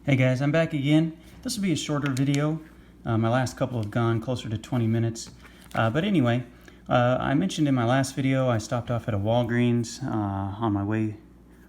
Hey guys, I'm back again. This will be a shorter video. My last couple have gone closer to 20 minutes. But anyway, I mentioned in my last video I stopped off at a Walgreens on my way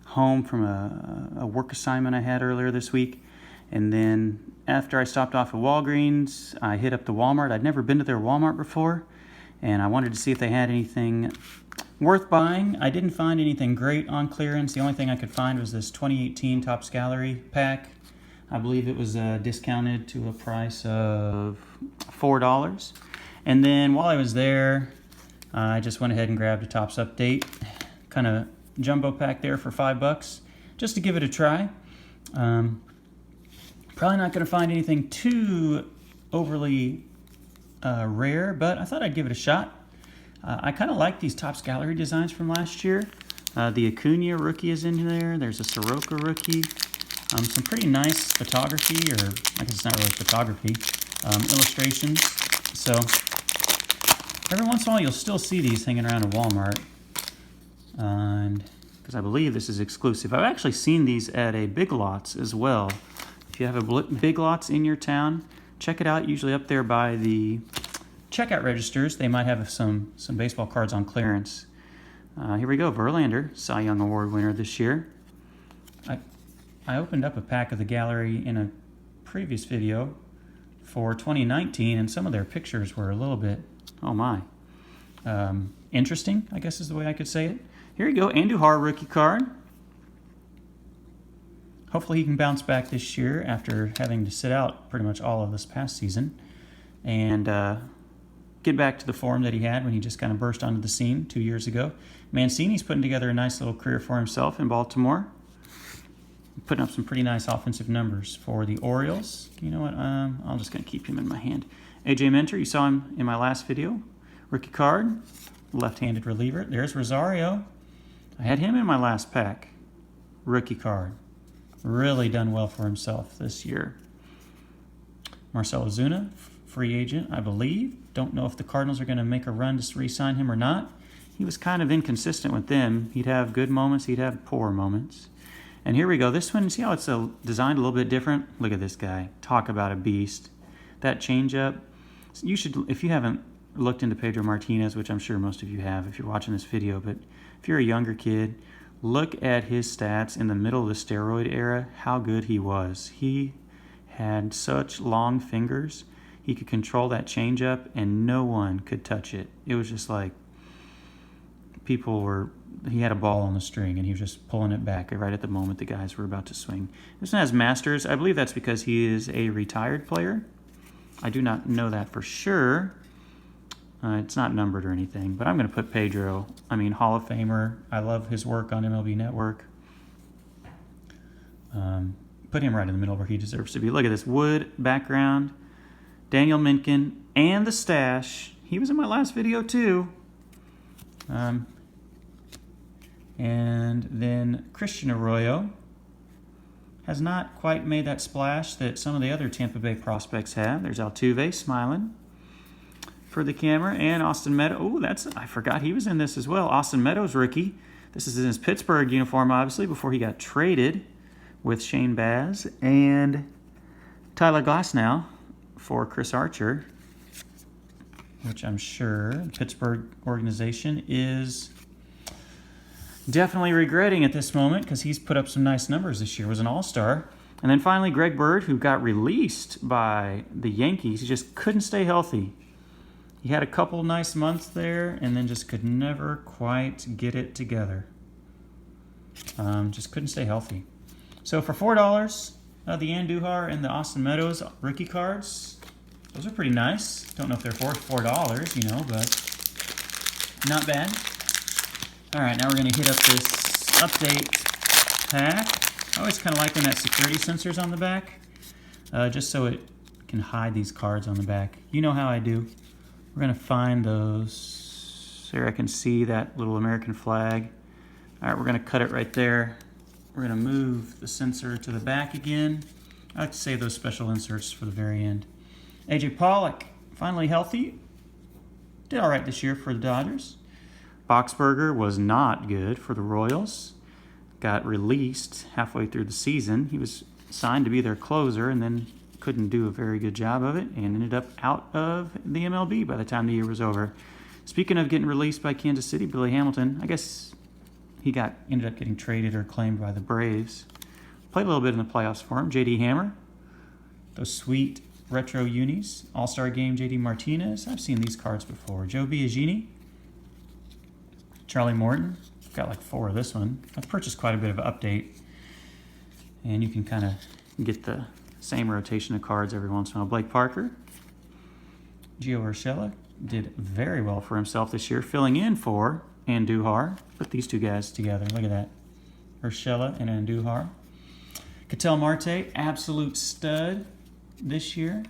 home from a work assignment I had earlier this week. And then after I stopped off at Walgreens, I hit up the Wal Mart. I'd never been to their Wal Mart before, and I wanted to see if they had anything worth buying. I didn't find anything great on clearance. The only thing I could find was this 2018 Topps Gallery pack. I believe it was discounted to a price of $4. And then while I was there, I just went ahead and grabbed a Topps Update, kind of jumbo pack there for $5, just to give it a try. Probably not going to find anything too overly rare, but I thought I'd give it a shot. I kind of like these Topps Gallery designs from last year. The Acuna rookie is in there. There's a Soroka rookie. Some pretty nice photography, or I guess it's not really photography, illustrations. So every once in a while you'll still see these hanging around at Walmart. And because I believe this is exclusive. I've actually seen these at a Big Lots as well. If you have a Big Lots in your town, check it out. Usually up there by the checkout registers, they might have some baseball cards on clearance. Here we go, Verlander, Cy Young Award winner this year. I opened up a pack of the gallery in a previous video for 2019, and some of their pictures were a little bit, oh my, interesting, I guess is the way I could say it. Here you go, Andujar rookie card. Hopefully he can bounce back this year after having to sit out pretty much all of this past season and get back to the form that he had when he just kind of burst onto the scene 2 years ago. Mancini's putting together a nice little career for himself in Baltimore. Putting up some pretty nice offensive numbers for the Orioles. You know what? I'm just going to keep him in my hand. AJ Minter, you saw him in my last video. Rookie card, left-handed reliever. There's Rosario. I had him in my last pack. Rookie card. Really done well for himself this year. Marcell Ozuna, free agent, I believe. Don't know if the Cardinals are going to make a run to re-sign him or not. He was kind of inconsistent with them. He'd have good moments, he'd have poor moments. And here we go. This one, see how it's designed a little bit different? Look at this guy. Talk about a beast. That changeup. You should, if you haven't looked into Pedro Martinez, which I'm sure most of you have if you're watching this video, but if you're a younger kid, look at his stats in the middle of the steroid era, how good he was. He had such long fingers. He could control that changeup, and no one could touch it. It was just like he had a ball on the string, and he was just pulling it back right at the moment the guys were about to swing. This one has Masters. I believe that's because he is a retired player. I do not know that for sure. It's not numbered or anything, but I'm going to put Pedro. I mean, Hall of Famer. I love his work on MLB Network. Put him right in the middle where he deserves to be. Look at this wood background. Daniel Mencken and the stash. He was in my last video too. And then Christian Arroyo has not quite made that splash that some of the other Tampa Bay prospects have. There's Altuve smiling for the camera, and Austin Meadows. Oh, I forgot he was in this as well. Austin Meadows rookie. This is in his Pittsburgh uniform, obviously, before he got traded with Shane Baz. And Tyler Glasnow for Chris Archer, which I'm sure the Pittsburgh organization is definitely regretting at this moment because he's put up some nice numbers this year. Was an all-star. And then finally Greg Bird, who got released by the Yankees. He just couldn't stay healthy. He had a couple nice months there and then just could never quite get it together. Just couldn't stay healthy. So for $4, the Andujar and the Austin Meadows rookie cards, those are pretty nice. Don't know if they're $4, you know, but not bad. All right, now we're going to hit up this update pack. I always kind of like when that security sensor's on the back, just so it can hide these cards on the back. You know how I do. We're going to find those. There I can see that little American flag. All right, we're going to cut it right there. We're going to move the sensor to the back again. I like to save those special inserts for the very end. AJ Pollock, finally healthy. Did all right this year for the Dodgers. Boxberger was not good for the Royals. got released halfway through the season. He was signed to be their closer and then couldn't do a very good job of it and ended up out of the MLB by the time the year was over. Speaking of getting released by Kansas City, Billy Hamilton, I guess he ended up getting traded or claimed by the Braves. Played a little bit in the playoffs for him. J.D. Hammer, those sweet retro unis. All-Star Game, J.D. Martinez. I've seen these cards before. Joe Biagini, Charlie Morton. Got like 4 of this one. I've purchased quite a bit of update, and you can kind of get the same rotation of cards every once in a while. Blake Parker, Gio Urshela did very well for himself this year, filling in for Andujar. Put these two guys together. Look at that. Urshela and Andujar. Ketel Marte, absolute stud this year.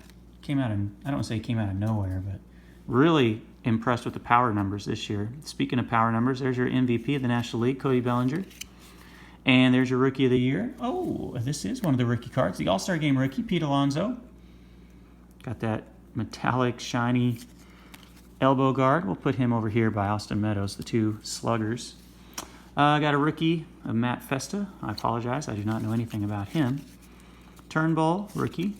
I don't want to say came out of nowhere, but really impressed with the power numbers this year. Speaking of power numbers, there's your MVP of the National League, Cody Bellinger. And there's your Rookie of the Year. Oh, this is one of the rookie cards. The All-Star Game rookie, Pete Alonso. Got that metallic, shiny elbow guard. We'll put him over here by Austin Meadows, the 2 sluggers. Got a rookie of Matt Festa. I apologize. I do not know anything about him. Turnbull, rookie.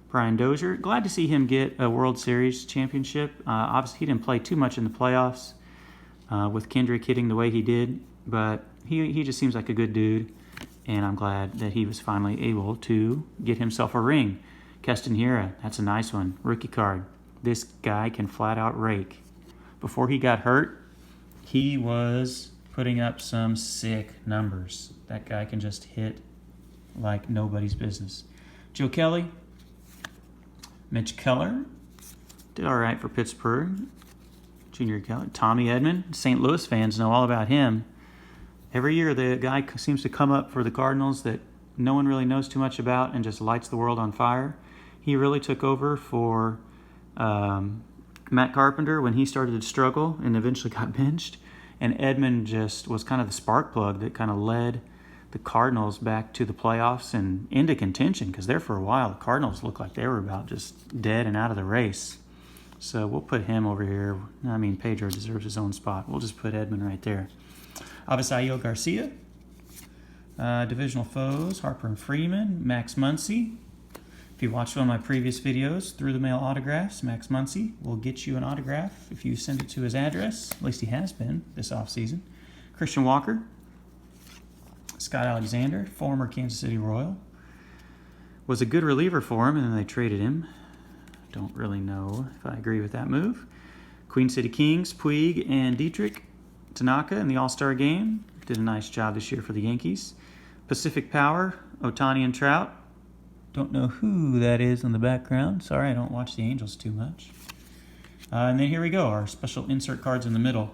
Brian Dozier. Glad to see him get a World Series championship. Obviously, he didn't play too much in the playoffs with Kendrick hitting the way he did, but he just seems like a good dude, and I'm glad that he was finally able to get himself a ring. Keston Hiura, that's a nice one. Rookie card. This guy can flat out rake. Before he got hurt, he was putting up some sick numbers. That guy can just hit like nobody's business. Joe Kelly, Mitch Keller, did all right for Pittsburgh. Junior Kelly, Tommy Edman, St. Louis fans know all about him. Every year the guy seems to come up for the Cardinals that no one really knows too much about and just lights the world on fire. He really took over for Matt Carpenter when he started to struggle and eventually got benched. And Edman just was kind of the spark plug that kind of led the Cardinals back to the playoffs and into contention, because there for a while the Cardinals looked like they were about just dead and out of the race. So we'll put him over here. I mean, Pedro deserves his own spot. We'll just put Edman right there. Avisaíl Garcia. Divisional foes, Harper and Freeman. Max Muncy. If you watched one of my previous videos, through the mail autographs, Max Muncy will get you an autograph if you send it to his address. At least he has been this offseason. Christian Walker. Scott Alexander, former Kansas City Royal. Was a good reliever for him, and then they traded him. Don't really know if I agree with that move. Queen City Kings, Puig and Dietrich. Tanaka in the All-Star Game. Did a nice job this year for the Yankees. Pacific Power, Ohtani and Trout. Don't know who that is in the background. Sorry, I don't watch the Angels too much. And then here we go, our special insert cards in the middle.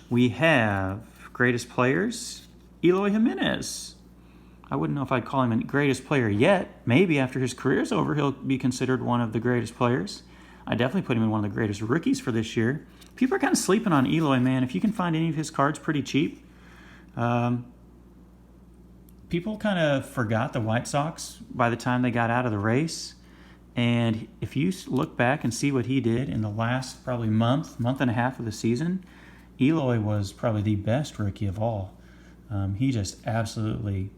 We have greatest players, Eloy Jimenez. I wouldn't know if I'd call him a greatest player yet. Maybe after his career's over, he'll be considered one of the greatest players. I definitely put him in one of the greatest rookies for this year. People are kind of sleeping on Eloy, man. If you can find any of his cards pretty cheap. People kind of forgot the White Sox by the time they got out of the race. And if you look back and see what he did in the last probably month and a half of the season, Eloy was probably the best rookie of all. He just absolutely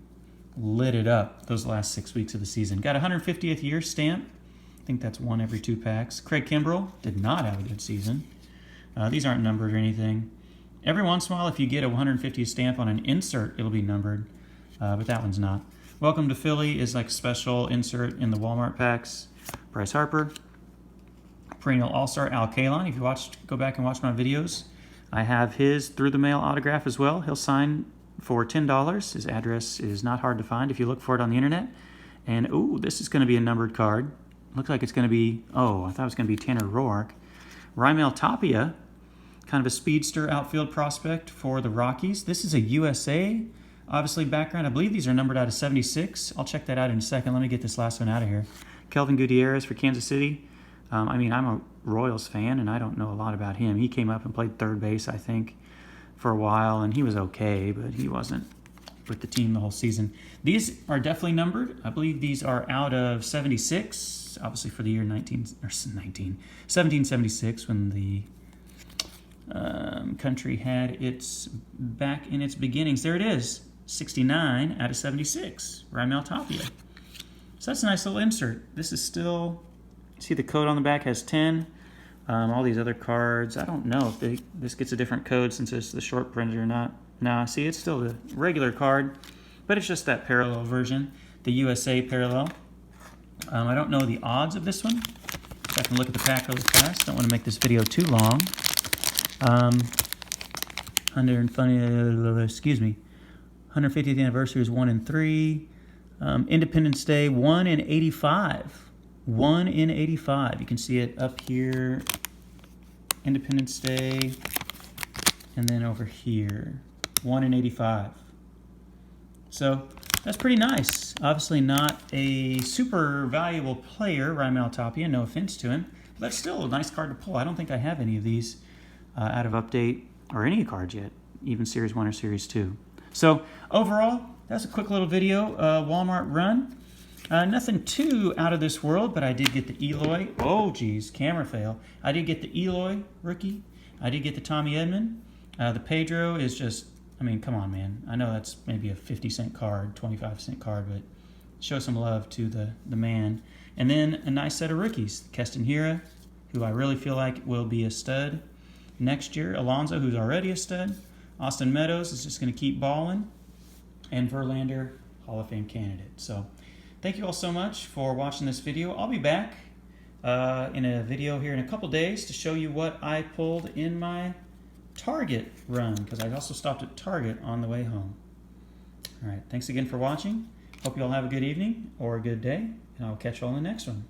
lit it up those last 6 weeks of the season. Got a 150th year stamp. I think that's one every 2 packs. Craig Kimbrell did not have a good season. These aren't numbered or anything. Every once in a while, if you get a 150th stamp on an insert, it'll be numbered, but that one's not. Welcome to Philly is like a special insert in the Wal Mart packs. Bryce Harper. Perennial All-Star Al Kaline. If you go back and watch my videos, I have his through the mail autograph as well. He'll sign for $10. His address is not hard to find if you look for it on the internet. And, ooh, this is going to be a numbered card. Looks like it's going to be, I thought it was going to be Tanner Roark. Raimel Tapia, kind of a speedster outfield prospect for the Rockies. This is a USA, obviously, background. I believe these are numbered out of 76. I'll check that out in a second. Let me get this last one out of here. Kelvin Gutierrez for Kansas City. I'm a Royals fan, and I don't know a lot about him. He came up and played third base, I think, for a while, and he was okay, but he wasn't with the team the whole season. These are definitely numbered. I believe these are out of 76, obviously for the year 1776, when the country had its back in its beginnings. There it is. 69 out of 76. Rymel Tapia. So that's a nice little insert. This is still, see the code on the back has 10. All these other cards, I don't know if this gets a different code since it's the short printed or not. Nah, see, it's still the regular card, but it's just that parallel version, the USA parallel. I don't know the odds of this one. So I can look at the pack really fast. Don't want to make this video too long. 150th anniversary is 1 in 3. Independence Day, 1 in 85. 1 in 85. You can see it up here. Independence Day. And then over here. 1 in 85. So that's pretty nice. Obviously not a super valuable player, Rymel Tapia, no offense to him. But that's still a nice card to pull. I don't think I have any of these out of update or any cards yet, even Series 1 or Series 2. So overall, that's a quick little video, Wal Mart run. Nothing too out of this world, but I did get the Eloy. Oh, geez, camera fail. I did get the Eloy rookie. I did get the Tommy Edman. The Pedro is just, I mean, come on, man. I know that's maybe a 50-cent card, 25-cent card, but show some love to the man. And then a nice set of rookies. Keston Hiura, who I really feel like will be a stud next year. Alonso, who's already a stud. Austin Meadows is just going to keep balling. And Verlander, Hall of Fame candidate. So thank you all so much for watching this video. I'll be back in a video here in a couple days to show you what I pulled in my Target run, because I also stopped at Target on the way home. All right, thanks again for watching. Hope you all have a good evening or a good day, and I'll catch you all in the next one.